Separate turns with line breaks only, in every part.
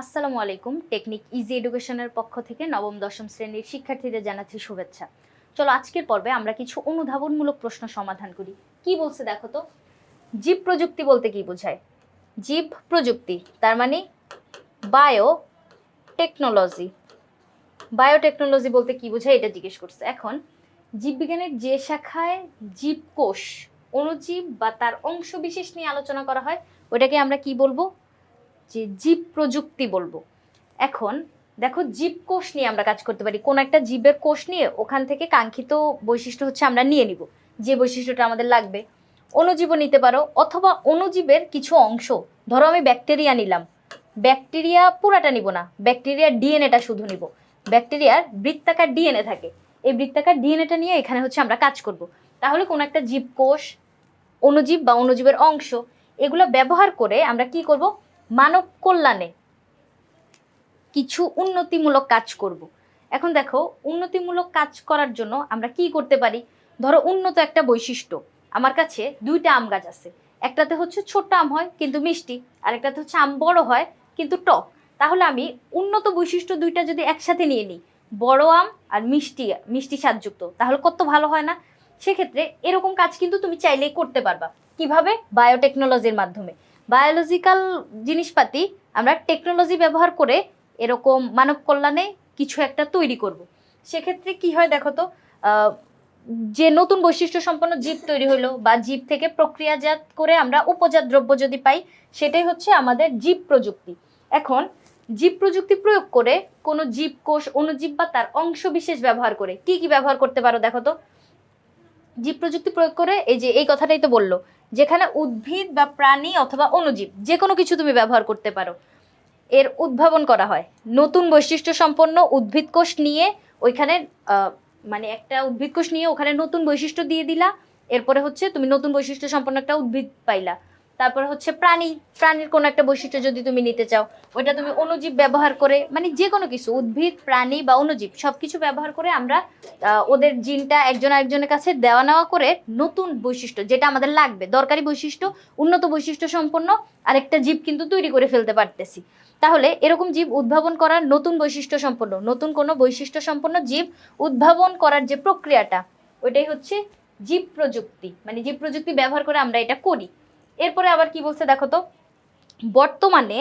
আসসালামু আলাইকুম। Technique easy এডুকেশনের পক্ষ থেকে নবম দশম শ্রেণীর শিক্ষার্থীদের জানাচ্ছি শুভেচ্ছা। চলো আজকের পর্বে আমরা কিছু অনুধাবনমূলক প্রশ্ন সমাধান করি। কি বলছে দেখো তো। জীব প্রযুক্তি বলতে কি বোঝায়? জীব প্রযুক্তি তার মানে বায়ো টেকনোলজি। বায়োটেকনোলজি বলতে কি বোঝায় এটা জিজ্ঞেস করছে। এখন জীববিজ্ঞানের যে শাখায় জীবকোষ, অণুজীব বা তার অংশ বিশেষ নিয়ে আলোচনা করা হয় ওটাকে আমরা কি বলবো? যে জীব প্রযুক্তি বলবো। এখন দেখো, জীবকোষ নিয়ে আমরা কাজ করতে পারি। কোন একটা জীবের কোষ নিয়ে ওখান থেকে কাঙ্ক্ষিত বৈশিষ্ট্য হচ্ছে আমরা নিয়ে নিব, যে বৈশিষ্ট্যটা আমাদের লাগবে। অণুজীবও নিতে পারো, অথবা অণুজীবের কিছু অংশ। ধরো আমি ব্যাকটেরিয়া নিলাম, ব্যাকটেরিয়া পুরাটা নিব না, ব্যাকটেরিয়ার ডিএনএটা শুধু নিব। ব্যাকটেরিয়ার বৃত্তাকার ডিএনএ থাকে, এই বৃত্তাকার ডিএনএটা নিয়ে এখানে হচ্ছে আমরা কাজ করব। তাহলে কোন একটা জীবকোষ, অণুজীব বা অণুজীবের অংশ, এগুলো ব্যবহার করে আমরা কি করব? মানব কল্যাণে কিছু উন্নতিমূলক কাজ করব। এখন দেখো, উন্নতিমূলক কাজ করার জন্য আমরা কি করতে পারি? ধরো উন্নত একটা বৈশিষ্ট্য, আমার কাছে দুইটা আম গাছ আছে, একটাতে হচ্ছে ছোট্ট আম হয় কিন্তু মিষ্টি, আর একটাতে হচ্ছে আম বড় হয় কিন্তু টক। তাহলে আমি উন্নত বৈশিষ্ট্য দুইটা যদি একসাথে নিয়ে নিই, বড় আম আর মিষ্টি মিষ্টি স্বাদযুক্ত, তাহলে কত ভালো হয় না? সেক্ষেত্রে এরকম কাজ কিন্তু তুমি চাইলেই করতে পারবা। কিভাবে? বায়োটেকনোলজির মাধ্যমে। বায়োলজিক্যাল জিনিসপাতি আমরা টেকনোলজি ব্যবহার করে এরকম মানব কল্যাণে কিছু একটা তৈরি করব। সেক্ষেত্রে কি হয় দেখো তো, যে নতুন বৈশিষ্ট্য সম্পন্ন জীব তৈরি হলো বা জীব থেকে প্রক্রিয়াজাত করে আমরা উপজাত দ্রব্য যদি পাই, সেটাই হচ্ছে আমাদের জীব প্রযুক্তি। এখন জীব প্রযুক্তি প্রয়োগ করে কোনো জীব কোষ, অণুজীব বা তার অংশ বিশেষ ব্যবহার করে কি কি ব্যবহার করতে পারো দেখো তো। জীব প্রযুক্তি প্রয়োগ করে এই যে এই কথাটাই তো বললো, যেখানে উদ্ভিদ বা প্রাণী অথবা অণুজীব যে কোনো কিছু তুমি ব্যবহার করতে পারো, এর উদ্ভাবন করা হয়। নতুন বৈশিষ্ট্য সম্পন্ন উদ্ভিদ কোষ নিয়ে ওইখানে মানে একটা উদ্ভিদ কোষ নিয়ে ওখানে নতুন বৈশিষ্ট্য দিয়ে দিলা, এরপরে হচ্ছে তুমি নতুন বৈশিষ্ট্য সম্পন্ন একটা উদ্ভিদ পাইলা। তারপরে হচ্ছে প্রাণীর কোনো একটা বৈশিষ্ট্য যদি তুমি নিতে চাও, ওইটা তুমি অণুজীব ব্যবহার করে, মানে যে কোনো কিছু উদ্ভিদ, প্রাণী বা অণুজীব সব কিছু ব্যবহার করে আমরা ওদের জিনটা একজন আরেকজনের কাছে দেওয়া নেওয়া করে নতুন বৈশিষ্ট্য যেটা আমাদের লাগবে, দরকারি বৈশিষ্ট্য, উন্নত বৈশিষ্ট্য সম্পন্ন আরেকটা জীব কিন্তু তৈরি করে ফেলতে পারতেছি। তাহলে এরকম জীব উদ্ভাবন করার, নতুন বৈশিষ্ট্য সম্পন্ন, নতুন কোনো বৈশিষ্ট্য সম্পন্ন জীব উদ্ভাবন করার যে প্রক্রিয়াটা, ওইটাই হচ্ছে জীব প্রযুক্তি। মানে জীব প্রযুক্তি ব্যবহার করে আমরা এটা করি। এরপরে আবার কি বলছে দেখো তো, বর্তমানে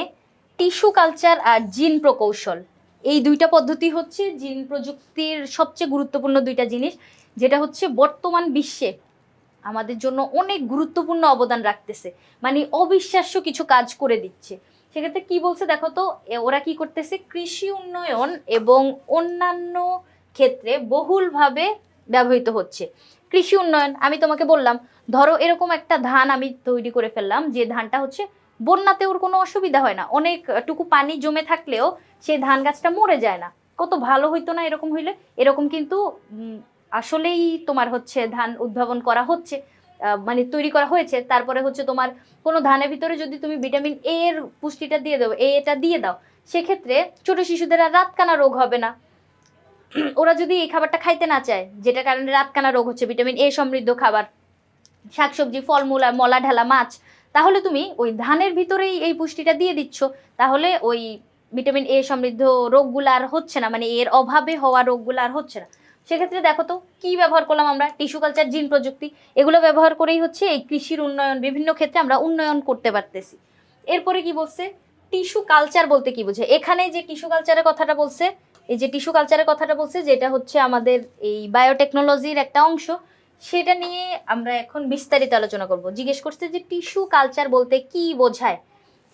টিস্যু কালচার আর জিন প্রকৌশল, এই দুইটা পদ্ধতি হচ্ছে জিন প্রযুক্তির সবচেয়ে গুরুত্বপূর্ণ দুইটা জিনিস, যেটা হচ্ছে বর্তমান বিশ্বে আমাদের জন্য অনেক গুরুত্বপূর্ণ অবদান রাখতেছে, মানে অবিশ্বাস্য কিছু কাজ করে দিচ্ছে। সেক্ষেত্রে কি বলছে দেখো তো, ওরা কি করতেছে? কৃষি উন্নয়ন এবং অন্যান্য ক্ষেত্রে বহুলভাবে ব্যবহৃত হচ্ছে। কৃষি উন্নয়ন আমি তোমাকে বললাম, ধরো এরকম একটা ধান আমি তৈরি করে ফেললাম, যে ধানটা হচ্ছে বন্যাতে ওর কোনো অসুবিধা হয় না, অনেকটুকু পানি জমে থাকলেও সেই ধান গাছটা মরে যায় না। কত ভালো হইতো না এরকম হইলে? এরকম কিন্তু আসলেই তোমার হচ্ছে ধান উদ্ভাবন করা হচ্ছে, মানে তৈরি করা হয়েছে। তারপরে হচ্ছে তোমার কোনো ধানের ভিতরে যদি তুমি ভিটামিন এ এর পুষ্টিটা দিয়ে দাও, এটা দিয়ে দাও, সেক্ষেত্রে ছোট শিশুদের আর রাতকানা রোগ হবে না। ওরা যদি এই খাবারটা খাইতে না চায়, যেটা কারণে রাতকানা রোগ হচ্ছে, ভিটামিন এ সমৃদ্ধ খাবার, শাকসবজি, ফলমূল আর মলা ঢালা মাছ, তাহলে তুমি ওই ধানের ভিতরেই এই পুষ্টিটা দিয়ে দিচ্ছ, তাহলে ওই ভিটামিন এ সমৃদ্ধ রোগগুলো আর হচ্ছে না, মানে এর অভাবে হওয়া রোগগুলো আর হচ্ছে না। সেক্ষেত্রে দেখো তো কি ব্যবহার করলাম আমরা? টিস্যু কালচার, জিন প্রযুক্তি, এগুলো ব্যবহার করেই হচ্ছে এই কৃষির উন্নয়ন, বিভিন্ন ক্ষেত্রে আমরা উন্নয়ন করতে পারতেছি। এরপরে কি বলছে? টিস্যু কালচার বলতে কি বোঝায়? এখানে যে টিস্যু কালচারের কথাটা বলছে, এই যে টিস্যু কালচারের কথাটা বলছে, যেটা হচ্ছে আমাদের এই বায়োটেকনোলজির একটা অংশ, সেটা নিয়ে আমরা এখন বিস্তারিত আলোচনা করব। জিজ্ঞেস করছে যে টিস্যু কালচার বলতে কি বোঝায়।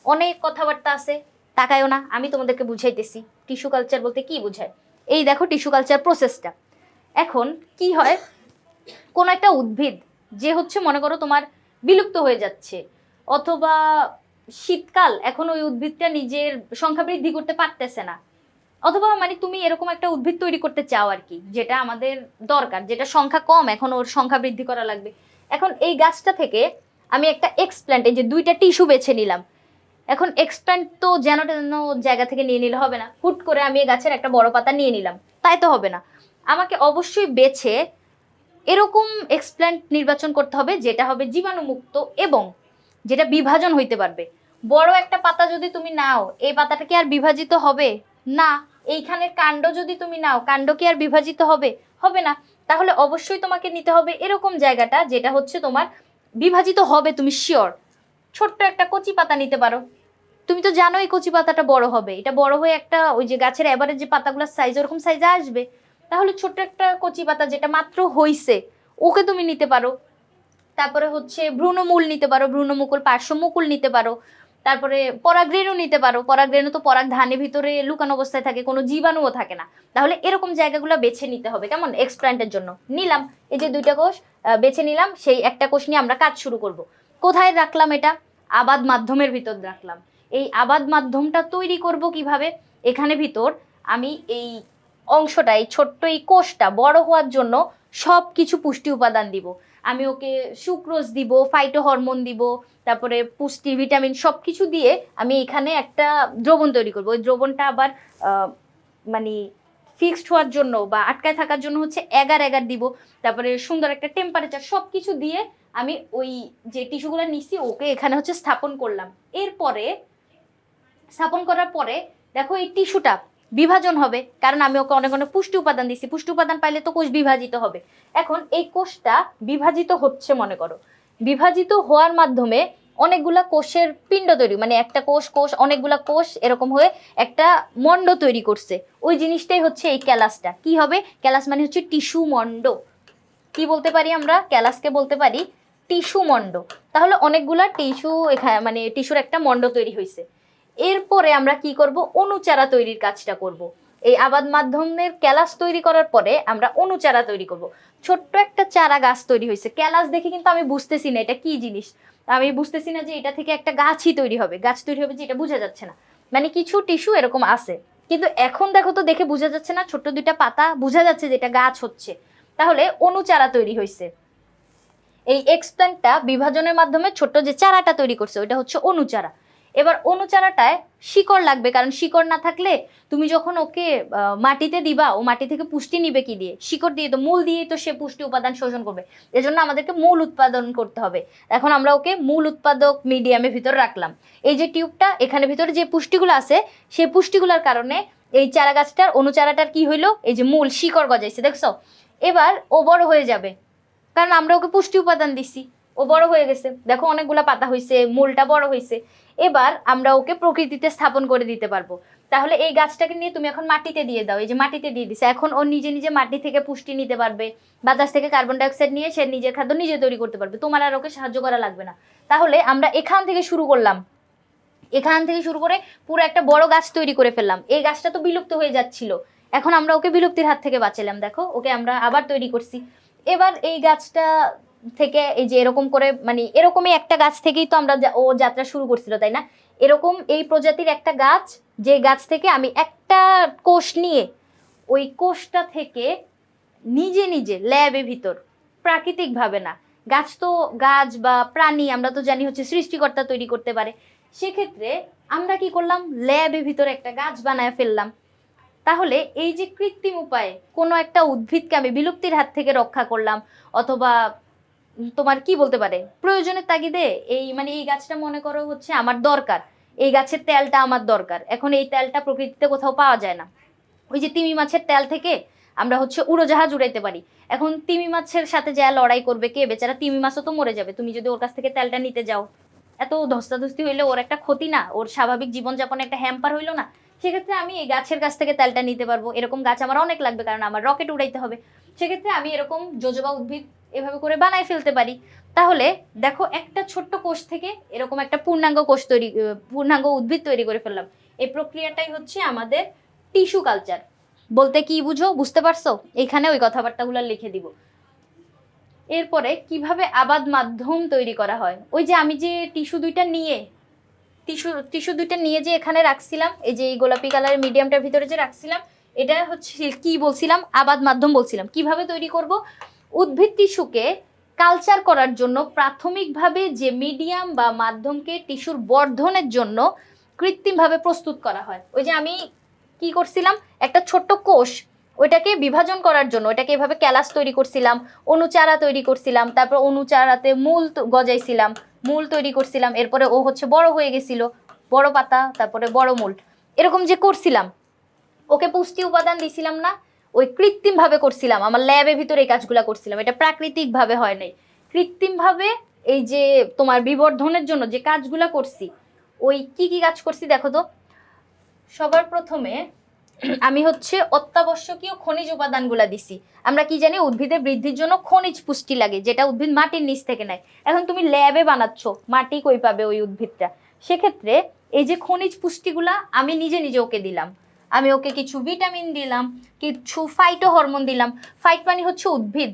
অনেক কথাবার্তা আছে, তাকায়ও না, আমি তোমাদেরকে বুঝাইতেছি টিস্যু কালচার বলতে কি বোঝায়। এই দেখো টিস্যু কালচার প্রসেসটা। এখন কি হয়, কোন একটা উদ্ভিদ যে হচ্ছে মনে করো তোমার বিলুপ্ত হয়ে যাচ্ছে, অথবা শীতকাল এখন ওই উদ্ভিদটা নিজের সংখ্যা বৃদ্ধি করতে পারতেছে না, অথবা মানে তুমি এরকম একটা উদ্ভিদ তৈরি করতে চাও আর কি, যেটা আমাদের দরকার, যেটা সংখ্যা কম, এখন ওর সংখ্যা বৃদ্ধি করা লাগবে। এখন এই গাছটা থেকে আমি একটা এক্সপ্ল্যান্ট, এই যে দুইটা টিস্যু বেছে নিলাম, এখন এক্সপ্ল্যান্ট তো যেন তেন জায়গা থেকে নিয়ে নিলে হবে না, হুট করে আমি এই গাছের একটা বড় পাতা নিয়ে নিলাম, তাই তো হবে না। আমাকে অবশ্যই বেছে এরকম এক্সপ্ল্যান্ট নির্বাচন করতে হবে যেটা হবে জীবাণুমুক্ত এবং যেটা বিভাজন হইতে পারবে। বড় একটা পাতা যদি তুমি নাও, এই পাতাটা কি আর বিভাজিত হবে? না। এইখানের কাণ্ড যদি তুমি নাও, কাণ্ড কি আর বিভাজিত হবে? হবে না। তাহলে অবশ্যই তোমাকে নিতে হবে এরকম জায়গাটা যেটা হচ্ছে তোমার বিভাজিত হবে, তুমি শিওর। ছোট্ট একটা কচি পাতা নিতে পারো। তুমি তো জানো এই কচি পাতাটা বড় হবে, এটা বড় হয়ে একটা ওই যে গাছের এভারেজ যে পাতাগুলোর সাইজ ওরকম সাইজে আসবে। তাহলে ছোট্ট একটা কচি পাতা যেটা মাত্র হইছে, ওকে তুমি নিতে পারো। তারপরে হচ্ছে ভ্রূণমূল নিতে পারো, ভ্রূণমুকুল, পার্শ্বমুকুল নিতে পারো। তারপরে পরাগরেণু নিতে পারো। পরাগরেণু তো পরাগ ধানের ভিতরে লুকানো অবস্থায় থাকে, কোনো জীবাণুও থাকে না। তাহলে এরকম জায়গাগুলো বেছে নিতে হবে, কেমন? এক্সপ্ল্যান্টের জন্য নিলাম এই যে 2টা কোষ বেছে নিলাম, সেই একটা কোষ নিয়ে আমরা কাজ শুরু করব। কোথায় রাখলাম? এটা আবাদ মাধ্যমের ভিতর রাখলাম। এই আবাদ মাধ্যমটা তৈরি করব কিভাবে? এখানে ভিতর আমি এই অংশটা, এই ছোট্ট এই কোষটা বড় হওয়ার জন্য সব কিছু পুষ্টি উপাদান দিব। আমি ওকে সুক্রোজ দিব, ফাইটো হরমোন দিব, তারপরে পুষ্টি ভিটামিন সব কিছু দিয়ে আমি এখানে একটা দ্রবণ তৈরি করব। ওই দ্রবণটা আবার মানে ফিক্সড হওয়ার জন্য বা আটকায় থাকার জন্য হচ্ছে এগার এগার দিব। তারপরে সুন্দর একটা টেম্পারেচার সব কিছু দিয়ে আমি ওই যে টিস্যুগুলো নিচ্ছি ওকে এখানে হচ্ছে স্থাপন করলাম। এরপরে স্থাপন করার পরে দেখো এই টিস্যুটা বিভাজন হবে, কারণ আমি ওকে অনেক অনেক পুষ্টি উপাদান দিচ্ছি। পুষ্টি উপাদান পাইলে তো কোষ বিভাজিত হবে। এখন এই কোষটা বিভাজিত হচ্ছে, মনে করো বিভাজিত হওয়ার মাধ্যমে অনেকগুলা কোষের পিণ্ড তৈরি, মানে একটা কোষ কোষ অনেকগুলা কোষ এরকম হয়ে একটা মণ্ড তৈরি করছে। ওই জিনিসটাই হচ্ছে এই ক্যালাসটা। কি হবে? ক্যালাস মানে হচ্ছে টিস্যু মণ্ড। কি বলতে পারি আমরা? ক্যালাসকে বলতে পারি টিস্যু মণ্ড। তাহলে অনেকগুলা টিস্যু এখানে মানে টিস্যুর একটা মণ্ড তৈরি হয়েছে। এরপরে আমরা কি করব? অণুচারা তৈরির কাজটা করব। এই আবাদ মাধ্যমের ক্যালাস তৈরি করার পরে আমরা অণুচারা তৈরি করব। ছোট্ট একটা চারা গাছ তৈরি হয়েছে। ক্যালাস দেখে কিন্তু আমি বুঝতেছি না এটা কি জিনিস, আমি বুঝতেছি না যে এটা থেকে একটা গাছই তৈরি হবে। গাছ তৈরি হবে যে এটা বোঝা যাচ্ছে না, মানে কিছু টিস্যু এরকম আছে। কিন্তু এখন দেখো তো, দেখে বোঝা যাচ্ছে না, ছোট্ট 2টা পাতা, বোঝা যাচ্ছে যে এটা গাছ হচ্ছে। তাহলে অণুচারা তৈরি হয়েছে। এই এক্সপ্ল্যান্টটা বিভাজনের মাধ্যমে ছোট্ট যে চারাটা তৈরি করছে ওইটা হচ্ছে অণুচারা। এবার অণুচারাটায় শিকড় লাগবে, কারণ শিকড় না থাকলে তুমি যখন ওকে মাটিতে দিবা, ও মাটি থেকে পুষ্টি নিবে কি দিয়ে? শিকড় দিয়ে। তো মূল দিয়ে তো সে পুষ্টি উপাদান শোষণ করবে। এজন্য আমাদেরকে মূল উৎপাদন করতে হবে। এখন আমরা ওকে মূল উৎপাদক মিডিয়ামের ভিতর রাখলাম। এই যে টিউবটা, এখানে ভিতরে যে পুষ্টিগুলো আছে সেই পুষ্টিগুলোর কারণে এই চারা গাছটার অণুচারাটার কি হইলো? এই যে মূল শিকড় গজাইছে, দেখছো? এবার ও বড় হয়ে যাবে, কারণ আমরা ওকে পুষ্টি উপাদান দিছি। ও বড় হয়ে গেছে, দেখো অনেকগুলা পাতা হয়েছে, মূলটা বড় হয়েছে। এবার আমরা ওকে প্রকৃতিতে স্থাপন করে দিতে পারবো। তাহলে এই গাছটাকে নিয়ে তুমি এখন মাটিতে দিয়ে দাও। এই যে মাটিতে দিয়ে দিছে, এখন ও নিজে নিজে মাটি থেকে পুষ্টি নিতে পারবে। বাতাস থেকে কার্বন ডাইঅক্সাইড নিয়ে সে নিজের খাদ্য নিজে তৈরি করতে পারবে, তোমার আর ওকে সাহায্য করা লাগবে না। তাহলে আমরা এখান থেকে শুরু করলাম, এখান থেকে শুরু করে পুরো একটা বড় গাছ তৈরি করে ফেললাম। এই গাছটা তো বিলুপ্ত হয়ে যাচ্ছিল, এখন আমরা ওকে বিলুপ্তির হাত থেকে বাঁচালাম। দেখো ওকে আমরা আবার তৈরি করছি। এবার এই গাছটা থেকে এই যে এরকম করে, মানে এরকমই একটা গাছ থেকেই তো আমরা ও যাত্রা শুরু করছিল, তাই না? এরকম এই প্রজাতির একটা গাছ, যে গাছ থেকে আমি একটা কোষ নিয়ে ওই কোষটা থেকে নিজে নিজে ল্যাবের ভিতর, প্রাকৃতিকভাবে না, গাছ তো গাছ বা প্রাণী আমরা তো জানি হচ্ছে সৃষ্টিকর্তা তৈরি করতে পারে। সেক্ষেত্রে আমরা কি করলাম? ল্যাবের ভিতরে একটা গাছ বানায় ফেললাম। তাহলে এই যে কৃত্রিম উপায়ে কোনো একটা উদ্ভিদকে আমি বিলুপ্তির হাত থেকে রক্ষা করলাম, অথবা তোমার কি বলতে পারে প্রয়োজনের তাগিদে এই মানে এই গাছটা মনে করো হচ্ছে আমার দরকার, এই গাছের তেলটা আমার দরকার। এখন এই তেলটা প্রকৃতিতে কোথাও পাওয়া যায় না। ওই যে তিমি মাছের তেল থেকে আমরা হচ্ছে উড়োজাহাজ উড়াইতে পারি। এখন তিমি মাছের সাথে যা লড়াই করবে কে? বেচারা তিমি মাছও তো মরে যাবে তুমি যদি ওর কাছ থেকে তেলটা নিতে যাও। এত ধস্তাধস্তি হইলে ওর একটা ক্ষতি না? ওর স্বাভাবিক জীবনযাপনে একটা হ্যাম্পার হইলো না? সেক্ষেত্রে আমি এই গাছের কাছ থেকে তেলটা নিতে পারবো। এরকম গাছ আমার অনেক লাগবে, কারণ আমার রকেট উড়াইতে হবে। সেক্ষেত্রে আমি এরকম জোজোবা উদ্ভিদ এভাবে করে বানাই ফেলতে পারি। তাহলে দেখো একটা ছোট্ট কোষ থেকে এরকম একটা পূর্ণাঙ্গ কোষ তৈরি, পূর্ণাঙ্গ উদ্ভিদ তৈরি করে ফেললাম। এই প্রক্রিয়াটাই হচ্ছে আমাদের টিস্যু কালচার। বলতে কি বুঝো? বুঝতে পারছো? এখানে ওই কথাবার্তাগুলো লিখে দিব। এরপরে কিভাবে আবাদ মাধ্যম তৈরি করা হয়? ওই যে আমি যে টিস্যু দুইটা নিয়ে যে এখানে রাখছিলাম, এই যে এই গোলাপি কালারের মিডিয়ামটার ভিতরে যে রাখছিলাম, এটা হচ্ছে কি বলছিলাম? আবাদ মাধ্যম বলছিলাম। কিভাবে তৈরি করব? উদ্ভিদ টিস্যুকে কালচার করার জন্য প্রাথমিকভাবে যে মিডিয়াম বা মাধ্যমকে টিস্যুর বর্ধনের জন্য কৃত্রিমভাবে প্রস্তুত করা হয়। ওই যে আমি কি করছিলাম? একটা ছোট্ট কোষ, ওইটাকে বিভাজন করার জন্য ওইটাকে এভাবে ক্যালাস তৈরি করছিলাম, অণুচারা তৈরি করছিলাম, তারপর অণুচারাতে মূল গজাইছিলাম, মূল তৈরি করছিলাম, এরপরে ও হচ্ছে বড় হয়ে গেছিল, বড় পাতা, তারপরে বড় মূল, এরকম যে করছিলাম, ওকে পুষ্টি উপাদান দিছিলাম না, ওই কৃত্রিম ভাবে করছিলাম, আমার ল্যাবের ভিতরে এই কাজগুলো করছিলাম, এটা প্রাকৃতিক ভাবে হয় নাই, কৃত্রিম ভাবে এই যে তোমার বিবর্ধনের জন্য যে কাজগুলা করছি, ওই কি কি কাজ করছি দেখো তো। সবার প্রথমে আমি হচ্ছে অত্যাবশ্যকীয় খনিজ উপাদানগুলা দিছি। আমরা কি জানি উদ্ভিদের বৃদ্ধির জন্য খনিজ পুষ্টি লাগে, যেটা উদ্ভিদ মাটির নিচ থেকে নেয়। এখন তুমি ল্যাবে বানাচ্ছ, মাটি কই পাবে ওই উদ্ভিদটা? সেক্ষেত্রে এই যে খনিজ পুষ্টিগুলা আমি নিজে নিজে ওকে দিলাম। আমি ওকে কিছু ভিটামিন দিলাম, কিছু ফাইটো হরমোন দিলাম। ফাইট মানে হচ্ছে উদ্ভিদ,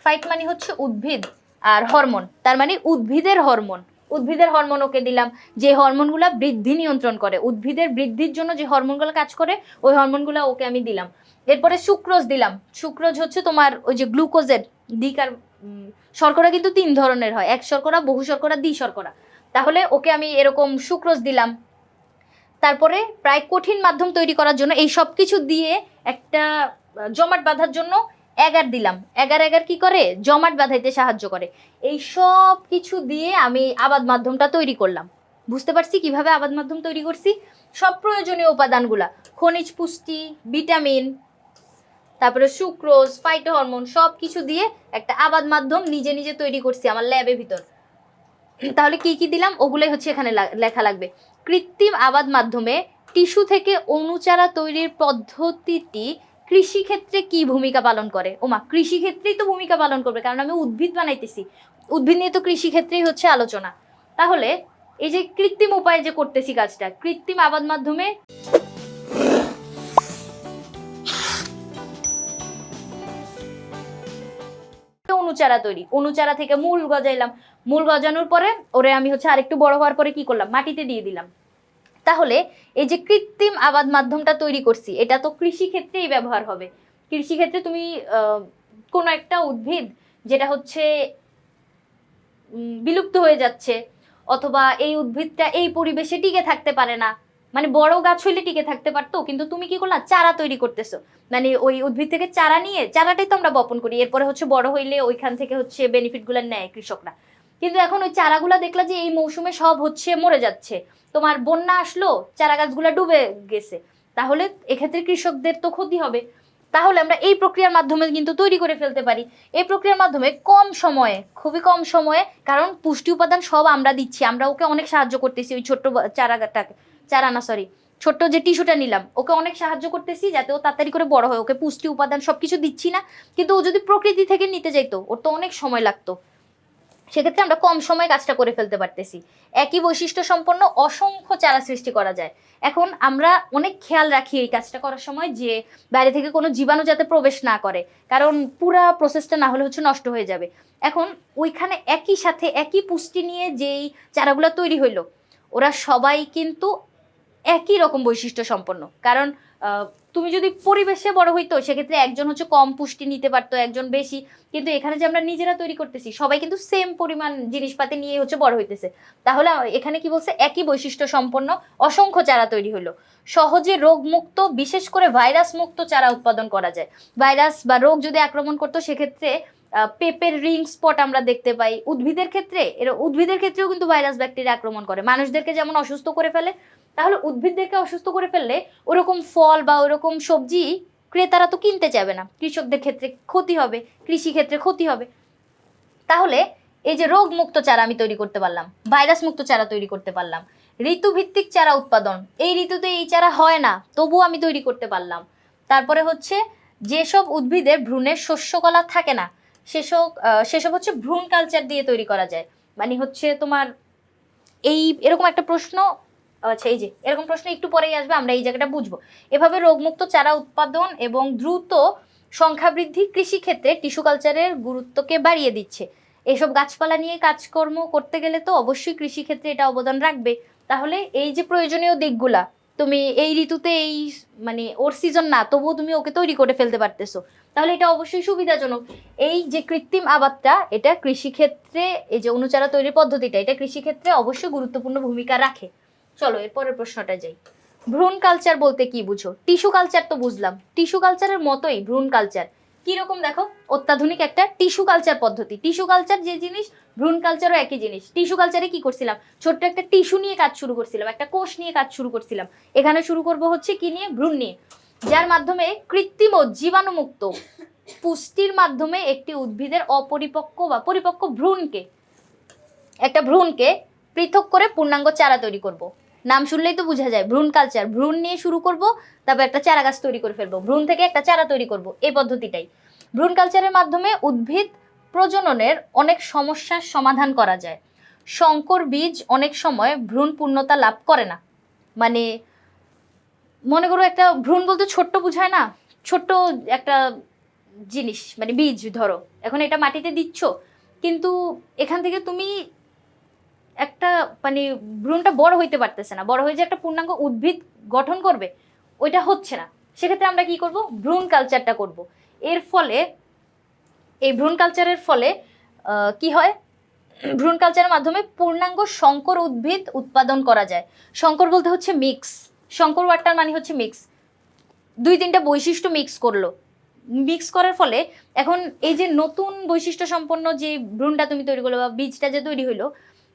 ফাইট মানে হচ্ছে উদ্ভিদ, আর হরমোন তার মানে উদ্ভিদের হরমোন। উদ্ভিদের হরমোন ওকে দিলাম, যে হরমোনগুলো বৃদ্ধি নিয়ন্ত্রণ করে, উদ্ভিদের বৃদ্ধির জন্য যে হরমোনগুলো কাজ করে ওই হরমোনগুলো ওকে আমি দিলাম। এরপরে সুক্রোজ দিলাম। সুক্রোজ হচ্ছে তোমার ওই যে গ্লুকোজের দিক, আর শর্করা কিন্তু 3 ধরনের হয়, এক শর্করা, বহু শর্করা, দ্বি শর্করা। তাহলে ওকে আমি এরকম সুক্রোজ দিলাম। তারপরে প্রায় কঠিন মাধ্যম তৈরি করার জন্য এই সব কিছু দিয়ে একটা জমাট বাঁধার জন্য এগার দিলাম। এগার এগার কি করে? জমাট বাঁধাইতে সাহায্য করে। এই সব কিছু দিয়ে আমি আবাদ মাধ্যমটা তৈরি করলাম। বুঝতে পারছি কিভাবে আবাদ মাধ্যম তৈরি করছি? সব প্রয়োজনীয় উপাদানগুলা, খনিজ পুষ্টি, ভিটামিন, তারপরে সুক্রোজ, ফাইটো হরমোন, সব কিছু দিয়ে একটা আবাদ মাধ্যম নিজে নিজে তৈরি করছি আমার ল্যাবের ভিতর। তাহলে কি কি দিলাম ওগুলোই হচ্ছে এখানে লেখা লাগবে। কৃত্রিম আবাদ মাধ্যমে টিস্যু থেকে অণুচারা তৈরির পদ্ধতিটি কৃষি ক্ষেত্রে কি ভূমিকা পালন করে? ওমা, কৃষি ক্ষেত্রেই তো ভূমিকা পালন করবে, কারণ আমি উদ্ভিদ বানাইতেছি, উদ্ভিদ নিয়ে তো কৃষি ক্ষেত্রেই হচ্ছে আলোচনা। তাহলে এই যে কৃত্রিম উপায়ে যে করতেছি কাজটা, কৃত্রিম আবাদ মাধ্যমে অণুচারা তৈরি, অণুচারা থেকে মূল গজাইলাম, মূল গজানোর পরে ওরে আমি হচ্ছে আরেকটু বড় হওয়ার পরে কি করলাম? মাটিতে দিয়ে দিলাম। তাহলে এই যে কৃত্রিম আবাদ মাধ্যমটা তৈরি করছি, এটা তো কৃষি ক্ষেত্রেই ব্যবহার হবে। কৃষি ক্ষেত্রে তুমি কোনো একটা উদ্ভিদ যেটা হচ্ছে বিলুপ্ত হয়ে যাচ্ছে, অথবা এই উদ্ভিদটা এই পরিবেশে টিকে থাকতে পারে না, মানে বড় গাছ হইলে টিকে থাকতে পারতো, কিন্তু তুমি কি করলা? চারা তৈরি করতেছো, মানে ওই উদ্ভিদ থেকে চারা নিয়ে, চারাটাই তো আমরা বপন করি, এরপরে হচ্ছে বড় হইলে ওইখান থেকে হচ্ছে বেনিফিট গুলো নেয় কৃষকরা। কিন্তু এখন ওই চারাগুলা দেখলা যে এই মৌসুমে সব হচ্ছে মরে যাচ্ছে, তোমার বন্যা আসলো, চারা গাছগুলা ডুবে গেছে, তাহলে এক্ষেত্রে কৃষকদের তো ক্ষতি হবে। তাহলে আমরা এই প্রক্রিয়ার মাধ্যমে কিন্তু তৈরি করে ফেলতে পারি। এই প্রক্রিয়ার মাধ্যমে কম সময়ে, খুবই কম সময়ে, কারণ পুষ্টি উপাদান সব আমরা দিচ্ছি, আমরা ওকে অনেক সাহায্য করতেছি। ওই ছোট্ট চারাটাকে, চারা না সরি, ছোট্ট যে টিস্যুটা নিলাম, ওকে অনেক সাহায্য করতেছি যাতে ও তাড়াতাড়ি করে বড় হয়। ওকে পুষ্টি উপাদান সবকিছু দিচ্ছি না, কিন্তু ও যদি প্রকৃতি থেকে নিতে যাইতো ওর তো অনেক সময় লাগতো। সেক্ষেত্রে আমরা কম সময়ে কাজটা করে ফেলতে পারতেছি। একই বৈশিষ্ট্য সম্পন্ন অসংখ্য চারা সৃষ্টি করা যায়। এখন আমরা অনেক খেয়াল রাখি এই কাজটা করার সময় যে বাইরে থেকে কোনো জীবাণু যাতে প্রবেশ না করে, কারণ পুরা প্রসেসটা না হলে হচ্ছে নষ্ট হয়ে যাবে। এখন ওইখানে একই সাথে একই পুষ্টি নিয়ে যেই চারাগুলো তৈরি হইলো, ওরা সবাই কিন্তু একই রকম বৈশিষ্ট্য সম্পন্ন। কারণ তুমি যদি পরিবেশে বড় হইতো সেক্ষেত্রে একজন হচ্ছে কম পুষ্টি নিতে পারতো, একজন বেশি, কিন্তু এখানে যে আমরা নিজেরা তৈরি করতেছি সবাই কিন্তু সেম পরিমাণ জিনিসপাতি নিয়ে হচ্ছে বড় হইতেছে। তাহলে এখানে কি বলছে? একই বৈশিষ্ট্য সম্পন্ন অসংখ্য চারা তৈরি হলো। সহজে রোগমুক্ত, বিশেষ করে ভাইরাস মুক্ত চারা উৎপাদন করা যায়। ভাইরাস বা রোগ যদি আক্রমণ করতো সেক্ষেত্রে পেপের রিং স্পট আমরা দেখতে পাই। উদ্ভিদের ক্ষেত্রে উদ্ভিদের ক্ষেত্রেও কিন্তু ভাইরাস ব্যাকটেরিয়া আক্রমণ করে, মানুষদেরকে যেমন অসুস্থ করে ফেলে, তাহলে উদ্ভিদদেরকে অসুস্থ করে ফেললে ওরকম ফল বা ওরকম সবজি ক্রেতারা তো কিনতে চাইবে না, কৃষকদের ক্ষেত্রে ক্ষতি হবে, কৃষি ক্ষেত্রে ক্ষতি হবে। তাহলে এই যে রোগ মুক্ত চারা আমি তৈরি করতে পারলাম, ভাইরাস মুক্ত চারা তৈরি করতে পারলাম, ঋতুভিত্তিক চারা উৎপাদন, এই ঋতুতে এই চারা হয় না তবুও আমি তৈরি করতে পারলাম। তারপরে হচ্ছে যেসব উদ্ভিদের ভ্রূণের শস্যকলা থাকে না সেসব হচ্ছে ভ্রূণ কালচার দিয়ে তৈরি করা যায়। মানে হচ্ছে তোমার এরকম একটা প্রশ্ন, আচ্ছা এই যে এরকম প্রশ্ন একটু পরেই আসবে, আমরা এই জায়গাটা বুঝবো। এভাবে রোগমুক্ত চারা উৎপাদন এবং দ্রুত সংখ্যা বৃদ্ধি কৃষি ক্ষেত্রে টিস্যু কালচারের গুরুত্বকে বাড়িয়ে দিচ্ছে। এসব গাছপালা নিয়ে কাজকর্ম করতে গেলে তো অবশ্যই কৃষি ক্ষেত্রে এটা অবদান রাখবে। তাহলে এই যে প্রয়োজনীয় দিকগুলা তুমি এই ঋতুতে এই মানে ওর সিজন না তবুও তুমি ওকে তৈরি করে ফেলতে পারতেছো, তাহলে এটা অবশ্যই সুবিধাজনক। এই যে কৃত্রিম আবাদটা, এটা কৃষিক্ষেত্রে এই যে অণুচারা তৈরির পদ্ধতিটা, এটা কৃষিক্ষেত্রে অবশ্যই গুরুত্বপূর্ণ ভূমিকা রাখে। চলো এরপরের প্রশ্নটা যাই। ভ্রূণ কালচার বলতে কি বুঝো? টিস্যু কালচার তো বুঝলাম, টিস্যু কালচারের মতোই ভ্রূণ কালচার। কিরকম দেখো, অত্যাধুনিক একটা টিস্যু কালচার পদ্ধতি। টিস্যু কালচার যে জিনিস, ভ্রূণ কালচারও একই জিনিস। টিস্যু কালচারে কি করছিলাম, ছোট্ট একটা টিস্যু নিয়ে কাজ শুরু করছিলাম, একটা কোষ নিয়ে কাজ শুরু করছিলাম। এখানে শুরু করব হচ্ছে কি নিয়ে, ভ্রূণ নিয়ে, যার মাধ্যমে কৃত্রিম ও জীবাণুমুক্ত পুষ্টির মাধ্যমে একটি উদ্ভিদের অপরিপক্ক বা পরিপক্ক ভ্রূণকে পৃথক করে পূর্ণাঙ্গ চারা তৈরি করব। নাম শুনলেই তো বোঝা যায়, ভ্রূণ কালচার। ভ্রূণ নিয়ে শুরু করব, তারপর একটা চারা গাছ তৈরি করে ফেলবো, ভ্রূণ থেকে একটা চারা তৈরি করব, এই পদ্ধতিটাই। ভ্রূণ কালচারের মাধ্যমে উদ্ভিদ প্রজননের অনেক সমস্যার সমাধান করা যায়। সংকর বীজ অনেক সময় ভ্রূণ পূর্ণতা লাভ করে না। মানে মনে করো একটা ভ্রূণ বলতে ছোট্ট বুঝায় না, ছোট্ট একটা জিনিস, মানে বীজ ধরো, এখন এটা মাটিতে দিচ্ছ, কিন্তু এখান থেকে তুমি একটা মানে ভ্রূণটা বড় হইতে পারতেছে না, বড় হয়ে যে একটা পূর্ণাঙ্গ উদ্ভিদ গঠন করবে, ওইটা হচ্ছে না। সেক্ষেত্রে আমরা কি করব, ভ্রূণ কালচারটা করব। এর ফলে, এই ভ্রূণ কালচারের ফলে কি হয়, ভ্রূণ কালচারের মাধ্যমে পূর্ণাঙ্গ সংকর উদ্ভিদ উৎপাদন করা যায়। সংকর বলতে হচ্ছে মিক্স, সংকর ওয়ার্ডটার মানে হচ্ছে মিক্স, দুই তিনটা বৈশিষ্ট্য মিক্স করলো। মিক্স করার ফলে এখন এই যে নতুন বৈশিষ্ট্য সম্পন্ন যে ভ্রূণটা তুমি তৈরি করলো বা বীজটা যে তৈরি হইলো,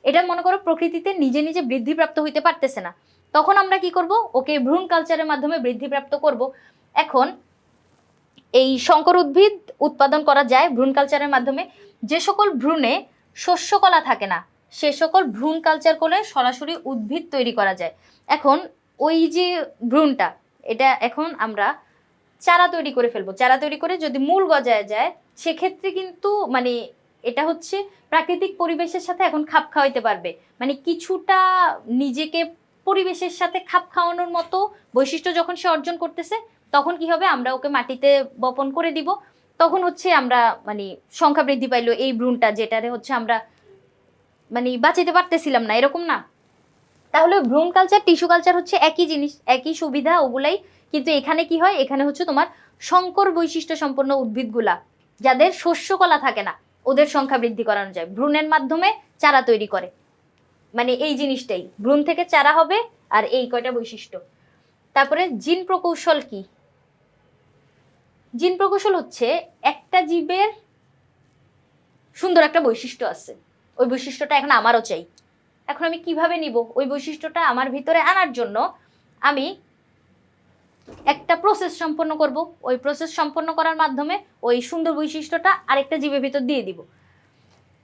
এটা মনে করো প্রকৃতিতে নিজে নিজে বৃদ্ধিপ্রাপ্ত হইতে পারতেছে না, তখন আমরা কি করব, ওকে ভ্রূণ কালচারের মাধ্যমে বৃদ্ধিপ্রাপ্ত করব। এখন এই সংকর উদ্ভিদ উৎপাদন করা যায় ভ্রূণ কালচারের মাধ্যমে। যে সকল ভ্রূণে শস্যকলা থাকে না, সে সকল ভ্রূণ কালচার করে সরাসরি উদ্ভিদ তৈরি করা যায়। এখন ওই যে ভ্রূণটা, এটা এখন আমরা চারা তৈরি করে ফেলবো। চারা তৈরি করে যদি মূল গজায় যায়, সেক্ষেত্রে কিন্তু মানে এটা হচ্ছে প্রাকৃতিক পরিবেশের সাথে এখন খাপ খাওয়াইতে পারবে। মানে কিছুটা নিজেকে পরিবেশের সাথে খাপ খাওয়ানোর মতো বৈশিষ্ট্য যখন সে অর্জন করতেছে, তখন কি হবে, আমরা ওকে মাটিতে বপন করে দিব। তখন হচ্ছে আমরা মানে সংখ্যা বৃদ্ধি পাইলো এই ভ্রূণটা, যেটারে হচ্ছে আমরা মানে বাঁচাইতে পারতেছিলাম না, এরকম না। তাহলে ভ্রূণ কালচার, টিস্যু কালচার হচ্ছে একই জিনিস, একই সুবিধা ওগুলাই, কিন্তু এখানে কি হয়, এখানে হচ্ছে তোমার সংকর বৈশিষ্ট্য সম্পন্ন উদ্ভিদগুলা যাদের শস্যকলা থাকে না, ওদের সংখ্যা বৃদ্ধি করানো যায় ভ্রূণের মাধ্যমে, চারা তৈরি করে। মানে এই জিনিসটাই, ভ্রূণ থেকে চারা হবে, আর এই কয়টা বৈশিষ্ট্য। তারপরে জিন প্রকৌশল কি? জিন প্রকৌশল হচ্ছে একটা জীবের সুন্দর একটা বৈশিষ্ট্য আছে, ওই বৈশিষ্ট্যটা এখন আমারও চাই। এখন আমি কিভাবে নিব ওই বৈশিষ্ট্যটা আমার ভিতরে আনার জন্য, আমি একটা প্রসেস সম্পন্ন করব। ওই প্রসেস সম্পন্ন করার মাধ্যমে ওই সুন্দর বৈশিষ্ট্যটা আরেকটা জীবের ভিতর দিয়ে দিব।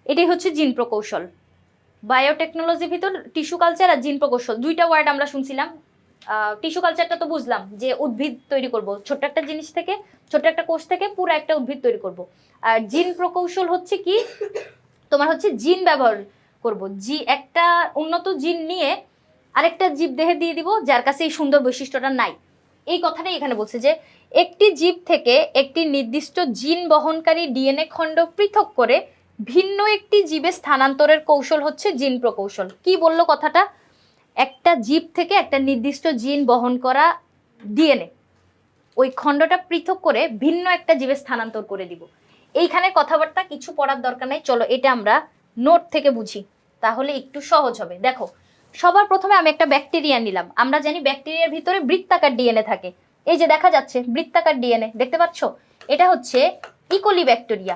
এটাই হচ্ছে জিন প্রকৌশল। বায়োটেকনোলজির ভিতর টিস্যু কালচার আর জিন প্রকৌশল দুইটা ওয়ার্ড আমরা শুনছিলাম। টিস্যু কালচারটা তো বুঝলাম যে উদ্ভিদ তৈরি করব, ছোট্ট একটা জিনিস থেকে, ছোট্ট একটা কোষ থেকে পুরো একটা উদ্ভিদ তৈরি করব। আর জিন প্রকৌশল হচ্ছে কি, তোমার হচ্ছে জিন ব্যবহার করব, একটা উন্নত জিন নিয়ে আরেকটা জীব দেহে দিয়ে দিব যার কাছে এই সুন্দর বৈশিষ্ট্যটা নাই। এই কথাটাই এখানে বলছে যে একটি জীব থেকে একটি নির্দিষ্ট জিন বহনকারী ডিএনএ খণ্ড পৃথক করে ভিন্ন একটি জীবে স্থানান্তরের কৌশল হচ্ছে জিন প্রকৌশল। কি বললো কথাটা, একটা জীব থেকে একটা নির্দিষ্ট জিন বহন করা ডিএনএ, ওই খণ্ডটা পৃথক করে ভিন্ন একটা জীবে স্থানান্তর করে দিব। এইখানে কথাবার্তা কিছু পড়ার দরকার নাই, চলো এটা আমরা নোট থেকে বুঝি, তাহলে একটু সহজ হবে। দেখো, সবার প্রথমে আমি একটা ব্যাকটেরিয়া নিলাম। আমরা জানি ব্যাকটেরিয়ার ভিতরে বৃত্তাকার ডিএনএ থাকে, এই যে দেখা যাচ্ছে বৃত্তাকার ডিএনএ, দেখতে পাচ্ছ, এটা হচ্ছে ইকোলি ব্যাকটেরিয়া।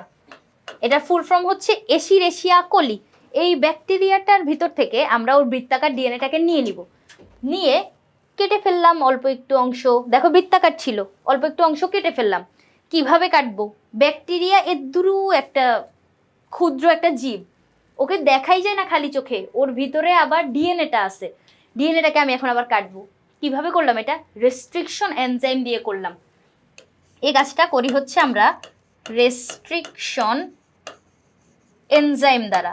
এটার ফুল ফর্ম হচ্ছে এশিরেশিয়া কোলি। এই ব্যাকটেরিয়াটার ভিতর থেকে আমরা ওর বৃত্তাকার ডিএনএটাকে নিয়ে নিব, নিয়ে কেটে ফেললাম অল্প একটু অংশ। দেখো বৃত্তাকার ছিল, অল্প একটু অংশ কেটে ফেললাম। কিভাবে কাটবো, ব্যাকটেরিয়া এদ্দুরু একটা ক্ষুদ্র একটা জীব, ওকে দেখাই যায় না খালি চোখে, ওর ভিতরে আবার ডিএনএটা আছে। ডিএনএটাকে আমি এখন আবার কাটবো। কিভাবে করলাম এটা, রেস্ট্রিকশন এনজাইম দিয়ে করলাম। এই কাজটা করি হচ্ছে আমরা রেস্ট্রিকশন এনজাইম দ্বারা।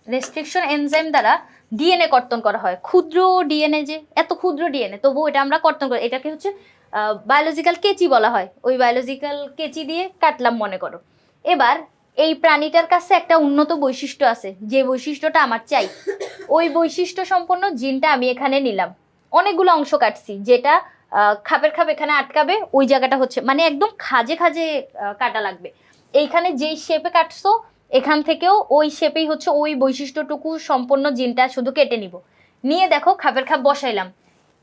রেস্ট্রিকশন এনজাইম দ্বারা ডিএনএ কর্তন করা হয়। ক্ষুদ্র ডিএনএ, যে এত ক্ষুদ্র ডিএনএ, তবু এটা আমরা কর্তন করি। এটাকে হচ্ছে বায়োলজিক্যাল কেচি বলা হয়। ওই বায়োলজিক্যাল কেচি দিয়ে কাটলাম মনে করো। এবার এই প্রাণীটার কাছে একটা উন্নত বৈশিষ্ট্য আছে, যে বৈশিষ্ট্যটা আমার চাই, ওই বৈশিষ্ট্য সম্পন্ন জিনটা আমি এখানে নিলাম। অনেকগুলো অংশ কাটছি, যেটা খাপের খাপ এখানে আটকাবে, ওই জায়গাটা হচ্ছে মানে একদম খাজে খাজে কাটা লাগবে। এইখানে যেই শেপে কাটছো, এখান থেকেও ওই শেপেই হচ্ছে ওই বৈশিষ্ট্যটুকু সম্পন্ন জিনটা শুধু কেটে নিব। নিয়ে দেখো খাপের খাপ বসাইলাম।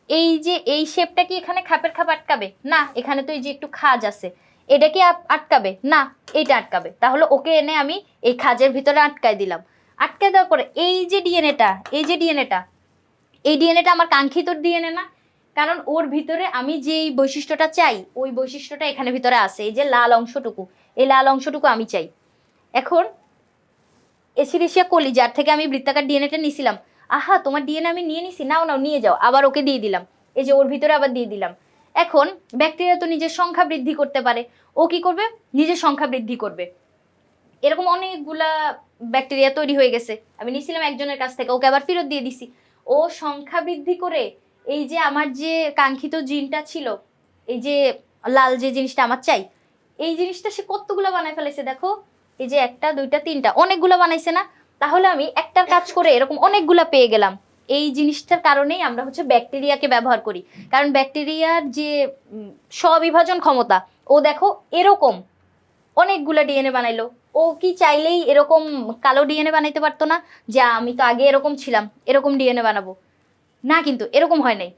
এই যে এই শেপটা কি এখানে খাপের খাপ আটকাবে না, এখানে তো এই যে একটু খাজ আছে, এটা কি আটকাবে না, এইটা আটকাবে। তাহলে ওকে এনে আমি এই খাঁজের ভিতরে আটকায় দিলাম। আটকায় দেওয়ার পরে এই যে ডিএনএটা, এই ডিএনএটা আমার কাঙ্ক্ষিত ডিএনএ না, কারণ ওর ভিতরে আমি যেই বৈশিষ্ট্যটা চাই ওই বৈশিষ্ট্যটা এখানে ভিতরে আছে। এই যে লাল অংশটুকু, এই লাল অংশটুকু আমি চাই। এখন এসিরিশিয়া কোলি, যার থেকে আমি বৃত্তাকার ডিএনএটা নিয়েছিলাম, আহা তোমার ডিএনএ আমি নিয়ে নিছি, নাও নাও নিয়ে যাও, আবার ওকে দিয়ে দিলাম। এই যে ওর ভিতরে আবার দিয়ে দিলাম। এখন ব্যাকটেরিয়া তো নিজের সংখ্যা বৃদ্ধি করতে পারে, ও কি করবে, নিজের সংখ্যা বৃদ্ধি করবে। এরকম অনেকগুলা ব্যাকটেরিয়া তৈরি হয়ে গেছে, আমি নিয়েছিলাম একজনের কাছ থেকে, ওকে আবার ফেরত দিয়ে দিছি। ও সংখ্যা বৃদ্ধি করে এই যে আমার যে কাঙ্ক্ষিত জিনটা ছিল, এই যে লাল যে জিনিসটা আমার চাই, এই জিনিসটা সে কতগুলো বানায় ফেলেছে দেখো। এই যে 1 2 3 অনেকগুলো বানাইছে না। তাহলে আমি একটার কাজ করে এরকম অনেকগুলা পেয়ে গেলাম। এই জিনিসটার কারণেই আমরা হচ্ছে ব্যাকটেরিয়াকে ব্যবহার করি, কারণ ব্যাকটেরিয়ার যে স্ববিভাজন ক্ষমতা, ও দেখো এরকম অনেকগুলা ডিএনএ বানাইলো। ও কি চাইলেই এরকম কালো ডিএনএ বানাইতে পারতো না, যে আমি তো আগে এরকম ছিলাম এরকম ডিএনএ বানাবো না, কিন্তু এরকম হয় নাই।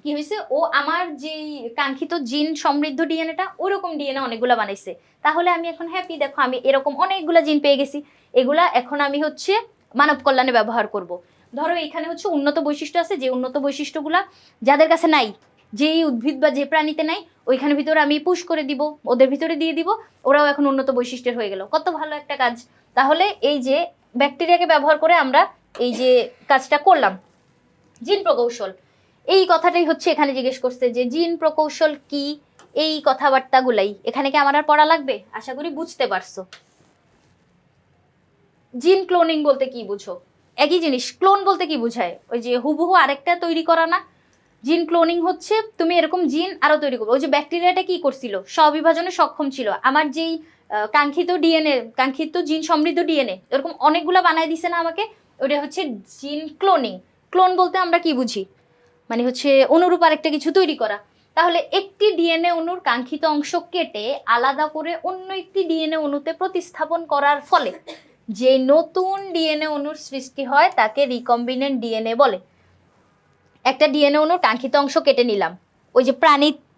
কি হয়েছে, ও আমার যেই কাঙ্ক্ষিত জিন সমৃদ্ধ ডিএনএটা ওরকম ডিএনএ অনেকগুলা বানাইছে। তাহলে আমি এখন হ্যাপি, দেখো আমি এরকম অনেকগুলা জিন পেয়ে গেছি। এগুলা এখন আমি হচ্ছে মানব কল্যাণে ব্যবহার করব। ধরো এখানে হচ্ছে উন্নত বৈশিষ্ট্য আছে, যে উন্নত বৈশিষ্ট্যগুলা যাদের কাছে নাই, যেই উদ্ভিদ বা যে প্রাণীতে নাই, ওইখানে ভিতরে আমি পুশ করে দিব, ওদের ভিতরে দিয়ে দিব, ওরাও এখন উন্নত বৈশিষ্ট্যের হয়ে গেল। কত ভালো একটা কাজ। তাহলে এই যে ব্যাকটেরিয়াকে ব্যবহার করে আমরা এই যে কাজটা করলাম, জিন প্রকৌশল, এই কথাটাই হচ্ছে এখানে জিজ্ঞেস করছে যে জিন প্রকৌশল কি। এই কথাবার্তাগুলাই এখানে কি আমার আর পড়া লাগবে? আশা করি বুঝতে পারছো। জিন ক্লোনিং বলতে কি বুঝো? একই জিনিস। ক্লোন বলতে কি বুঝায়? ওই যে হুবহু আরেকটা তৈরি করা না। জিন ক্লোনিং হচ্ছে তুমি এরকম জিন আরো তৈরি করবে। ওই যে ব্যাকটেরিয়াটা কি করছিল, স্ববিভাজনে সক্ষম ছিল, আমার যেই কাঙ্ক্ষিত ডিএনএ, কাঙ্ক্ষিত জিন সমৃদ্ধ ডিএনএ এরকম অনেকগুলো বানায় দিছে না আমাকে, ওটা হচ্ছে জিন ক্লোনিং। ক্লোন বলতে আমরা কি বুঝি, মানে হচ্ছে অনুরূপ আরেকটা কিছু তৈরি করা। তাহলে একটি ডিএনএ অণুর কাঙ্ক্ষিত অংশ কেটে আলাদা করে অন্য একটি ডিএনএ অণুতে প্রতিস্থাপন করার ফলে যে নতুন ডিএনএ অণুর সৃষ্টি হয় তাকে রিকম্বিনেন্ট ডিএনএ বলে। একটা ডিএনএ অণুর কাঙ্ক্ষিত অংশ কেটে নিলাম, ওই যে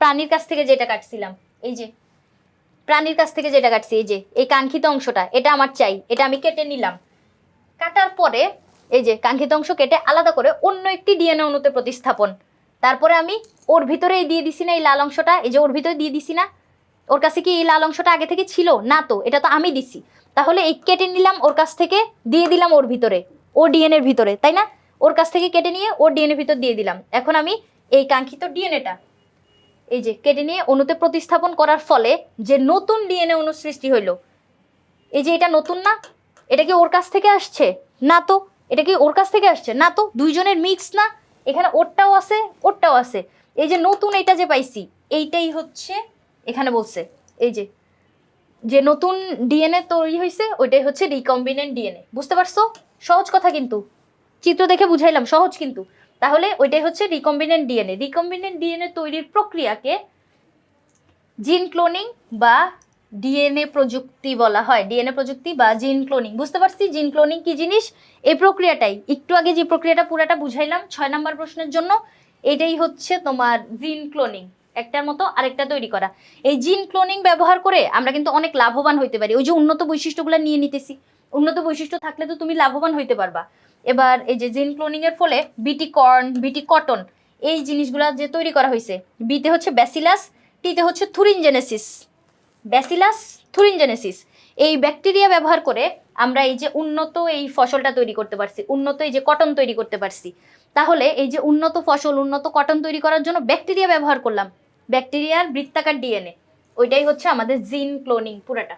প্রাণীর কাছ থেকে যেটা কাটছিলাম, এই যে প্রাণীর কাছ থেকে যেটা কাটছি, এই যে এই কাঙ্ক্ষিত অংশটা, এটা আমার চাই, এটা আমি কেটে নিলাম। কাটার পরে এই যে কাঙ্ক্ষিত অংশ কেটে আলাদা করে অন্য একটি ডিএনএ অণুতে প্রতিস্থাপন। তারপরে আমি ওর ভিতরেই দিয়ে দিছি না এই লাল অংশটা, এই যে ওর ভিতরে দিয়ে দিছি না। ওর কাছে কি এই লাল অংশটা আগে থেকে ছিল না? তো এটা তো আমি দিছি। তাহলে এই কেটে নিলাম ওর কাছ থেকে, দিয়ে দিলাম ওর ভিতরে, ও ডিএনএর ভিতরে, তাই না? ওর কাছ থেকে কেটে নিয়ে ওর ডিএনএর ভিতর দিয়ে দিলাম। এখন আমি এই কাঙ্ক্ষিত ডিএনএটা এই যে কেটে নিয়ে অণুতে প্রতিস্থাপন করার ফলে যে নতুন ডিএনএ অণু সৃষ্টি হইলো, এই যে এটা নতুন না, এটা কি ওর কাছ থেকে আসছে না? তো এটা কি ওর কাছ থেকে আসছে না? তো দুইজনের মিক্স না, এখানে ওরটাও আছে ওরটাও আছে। এই যে নতুন এটা যে পাইছি, এইটাই হচ্ছে এখানে বলছে এই যে যে নতুন ডিএনএ তৈরি হয়েছে ওইটাই হচ্ছে রিকম্বিনেন্ট ডিএনএ। বুঝতে পারছো? সহজ কথা, কিন্তু চিত্র দেখে বুঝাইলাম, সহজ কিন্তু। তাহলে ওইটাই হচ্ছে রিকম্বিনেন্ট ডিএনএ। রিকম্বিনেন্ট ডিএনএ তৈরির প্রক্রিয়াকে জিন ক্লোনিং বা ডিএনএ প্রযুক্তি বলা হয়। ডিএনএ প্রযুক্তি বা জিন ক্লোনিং। বুঝতে পারছি জিন ক্লোনিং কি জিনিস? এই প্রক্রিয়াটাই একটু আগে যে প্রক্রিয়াটা পুরাটা বুঝাইলাম 6 নম্বর প্রশ্নের জন্য, এটাই হচ্ছে তোমার জিন ক্লোনিং। একটার মতো আরেকটা তৈরি করা। এই জিন ক্লোনিং ব্যবহার করে আমরা কিন্তু অনেক লাভবান হইতে পারি। ওই যে উন্নত বৈশিষ্ট্যগুলো নিয়ে নিতেছি, উন্নত বৈশিষ্ট্য থাকলে তো তুমি লাভবান হইতে পারবা। এবার এই যে জিন ক্লোনিং এর ফলে বিটি কর্ন, বিটি কটন, এই জিনিসগুলো যে তৈরি করা হয়েছে, বিতে হচ্ছে ব্যাসিলাস, টিতে হচ্ছে থুরিনজেনেসিস, ব্যাসিলাস থুরিনজেনেসিস। এই ব্যাকটেরিয়া ব্যবহার করে আমরা এই যে উন্নত এই ফসলটা তৈরি করতে পারছি, উন্নত এই যে কটন তৈরি করতে পারছি। তাহলে এই যে উন্নত ফসল, উন্নত কটন তৈরি করার জন্য ব্যাকটেরিয়া ব্যবহার করলাম, ব্যাকটেরিয়ার বৃত্তাকার ডিএনএ, ওইটাই হচ্ছে আমাদের জিন ক্লোনিং পুরাটা।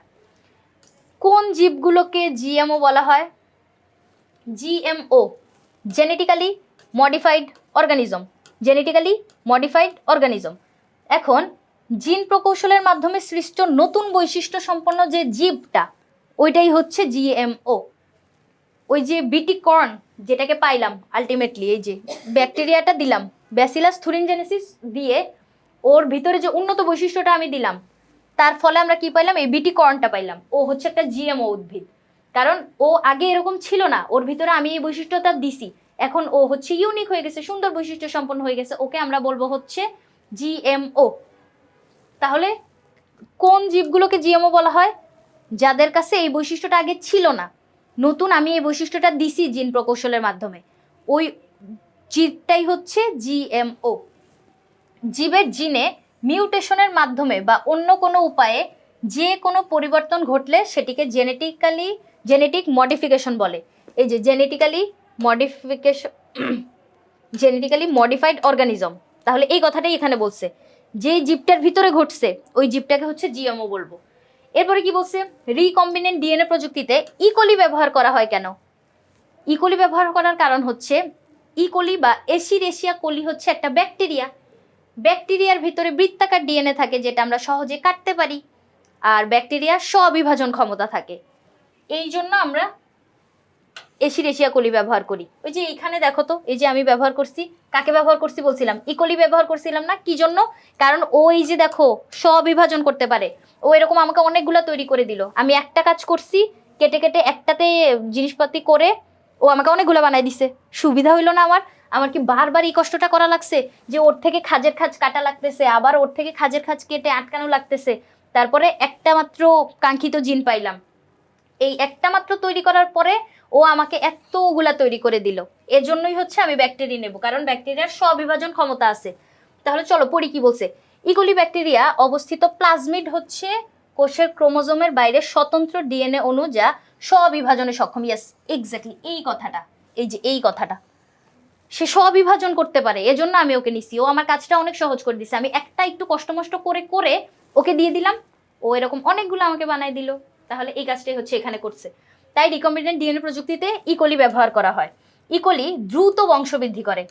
কোন জীবগুলোকে জিএমও বলা হয়? GMO, genetically modified organism, genetically modified organism. এখন জিন প্রকৌশলের মাধ্যমে সৃষ্ট নতুন বৈশিষ্ট্য সম্পন্ন যে জীবটা, ওইটাই হচ্ছে জিএমও। ওই যে বিটি কর্ন যেটাকে পাইলাম আলটিমেটলি, এই যে ব্যাকটেরিয়াটা দিলাম, ব্যাসিলাস থুরিনজেনেসিস দিয়ে ওর ভিতরে যে উন্নত বৈশিষ্ট্যটা আমি দিলাম, তার ফলে আমরা কি পাইলাম? এই বিটি কর্নটা পাইলাম। ও হচ্ছে একটা জিএমও উদ্ভিদ, কারণ ও আগে এরকম ছিল না, ওর ভিতরে আমি এই বৈশিষ্ট্যটা দিছি, এখন ও হচ্ছে ইউনিক হয়ে গেছে, সুন্দর বৈশিষ্ট্য সম্পন্ন হয়ে গেছে, ওকে আমরা বলবো হচ্ছে জিএমও। তাহলে কোন জীবগুলোকে জিএমও বলা হয়? যাদের কাছে এই বৈশিষ্ট্যটা আগে ছিল না, নতুন আমি এই বৈশিষ্ট্যটা দিছি জিন প্রকৌশলের মাধ্যমে, ওই জীবটাই হচ্ছে জিএমও। জীবের জিনে মিউটেশনের মাধ্যমে বা অন্য কোনো উপায়ে যে কোনো পরিবর্তন ঘটলে সেটিকে জেনেটিক মডিফিকেশন বলে। এই যে জেনেটিক্যালি মডিফাইড অর্গানিজম, তাহলে এই কথাটাই এখানে বলছে, যে জীবটার ভিতরে ঘটছে ওই জীবটাকে হচ্ছে জিএমও বলবো। এরপরে কি বলছে, রিকম্বিনেন্ট ডিএনএ প্রযুক্তিতে ইকোলি ব্যবহার করা হয় কেন? ইকোলি ব্যবহার করার কারণ হচ্ছে, ইকোলি বা এশিরেশিয়া কোলি হচ্ছে একটা ব্যাকটেরিয়া। ব্যাকটেরিয়ার ভিতরে বৃত্তাকার ডিএনএ থাকে যেটা আমরা সহজে কাটতে পারি, আর ব্যাকটেরিয়ার স্ববিভাজন ক্ষমতা থাকে। এই জন্য আমরা এশিরেশিয়া কোলি ব্যবহার করি। ওই যে এখানে দেখো তো, এই যে আমি ব্যবহার করছি, কাকে ব্যবহার করছি বলছিলাম? ইকোলি ব্যবহার করছিলাম না? কি জন্য? কারণ ওই যে দেখো স্ববিভাজন করতে পারে, ও এরকম আমাকে অনেকগুলো তৈরি করে দিল। আমি একটা কাজ করছি, কেটে কেটে একটাতে জিনিসপাতি করে ও আমাকে অনেকগুলো বানাই দিছে। সুবিধা হইলো না আমার? আমার কি বারবার এই কষ্টটা করা লাগছে যে ওর থেকে খাজের খাজ কাটা লাগতেছে, আবার ওর থেকে খাজের খাজ কেটে আটকানো লাগতেছে, তারপরে একটা মাত্র কাঙ্ক্ষিত জিন পাইলাম। এই একটা মাত্র তৈরি করার পরে ও আমাকে এতগুলা তৈরি করে দিল। এজন্যই হচ্ছে আমি ব্যাকটেরিয়া নেব, কারণ ব্যাকটেরিয়ার স্ববিভাজন ক্ষমতা আছে। তাহলে চলো পড়ি কি বলছে। ইকোলি ব্যাকটেরিয়া অবস্থিত প্লাজমিড হচ্ছে কোষের ক্রোমোজোমের বাইরে স্বতন্ত্র ডিএনএ অণু যা স্ববিভাজনে সক্ষম। ইয়েস, এক্স্যাক্টলি এই কথাটা, এই যে এই কথাটা, সে স্ববিভাজন করতে পারে, এজন্য আমি ওকে নিছি। ও আমার কাজটা অনেক সহজ করে দিছে। আমি একটা একটু কষ্ট করে করে ওকে দিয়ে দিলাম, ও এরকম অনেকগুলো আমাকে বানাই দিল। তাহলে এই কাজটাই হচ্ছে এখানে করছে। তাই রিকম্বিনেন্ট ডিএনএ প্রযুক্তিতে ইকোলি ব্যবহার করা হয়। ইকোলি দ্রুত বংশবৃদ্ধি করে,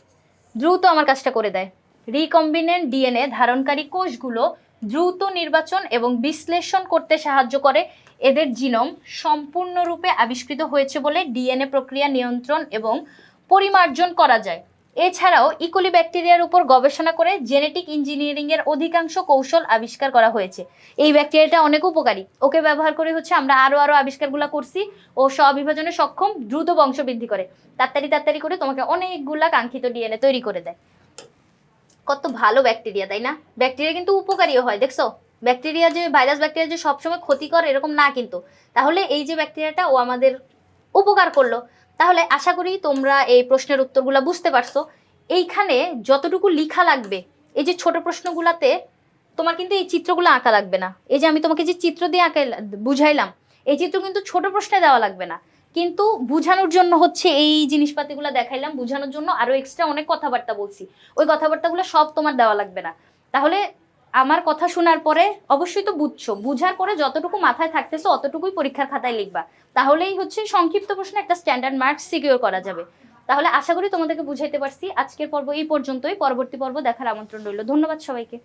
দ্রুত আমার কাজটা করে দেয়। রিকম্বিনেন্ট ডিএনএ ধারণকারী কোষগুলো দ্রুত নির্বাচন এবং বিশ্লেষণ করতে সাহায্য করে। এদের জিনোম সম্পূর্ণরূপে আবিষ্কৃত হয়েছে বলে ডিএনএ প্রক্রিয়া নিয়ন্ত্রণ এবং পরিমার্জন করা যায়। এছাড়াও ইকোলি ব্যাকটেরিয়ার উপর গবেষণা করে জেনেটিক ইঞ্জিনিয়ারিংয়ের অধিকাংশ কৌশল আবিষ্কার করা হয়েছে। এই ব্যাকটেরিয়াটা অনেক উপকারী, ওকে ব্যবহার করে হচ্ছে আমরা আরও আবিষ্কারগুলো করছি। ও স্ববিভাজনে সক্ষম, দ্রুত বংশবৃদ্ধি করে, তাড়াতাড়ি করে তোমাকে অনেকগুলা কাঙ্ক্ষিত ডিএনএ তৈরি করে দেয়। কত ভালো ব্যাকটেরিয়া, তাই না? ব্যাকটেরিয়া কিন্তু উপকারীও হয়, দেখছো? ব্যাকটেরিয়া যে ভাইরাস ব্যাকটেরিয়া যে সবসময় ক্ষতিকর এরকম না কিন্তু। তাহলে এই যে ব্যাকটেরিয়াটা ও আমাদের উপকার করলো। তাহলে আশা করি তোমরা এই প্রশ্নের উত্তরগুলো বুঝতে পারছো। এইখানে যতটুকু লিখা লাগবে, এই যে ছোট প্রশ্নগুলাতে তোমার কিন্তু এই চিত্রগুলো আঁকা লাগবে না। এই যে আমি তোমাকে যে চিত্র দিয়ে বুঝাইলাম, এই চিত্র কিন্তু ছোট প্রশ্নে দেওয়া লাগবে না, কিন্তু বুঝানোর জন্য হচ্ছে এই জিনিসপাতিগুলো দেখাইলাম, বুঝানোর জন্য আরো এক্সট্রা অনেক কথাবার্তা বলছি। ওই কথাবার্তাগুলো সব তোমার দেওয়া লাগবে না। তাহলে আমার কথা শোনার পরে অবশ্যই তো বুঝছো, বুঝার পরে যতটুকু মাথায় থাকতেছে অতটুকুই পরীক্ষার খাতায় লিখবা। তাহলেই হচ্ছে সংক্ষিপ্ত প্রশ্নে একটা স্ট্যান্ডার্ড মার্কস সিকিউর করা যাবে। তাহলে আশা করি তোমাদেরকে বুঝাইতে পারছি। আজকের পর্ব এই পর্যন্তই, পরবর্তী পর্ব দেখার আমন্ত্রণ রইল। ধন্যবাদ সবাইকে।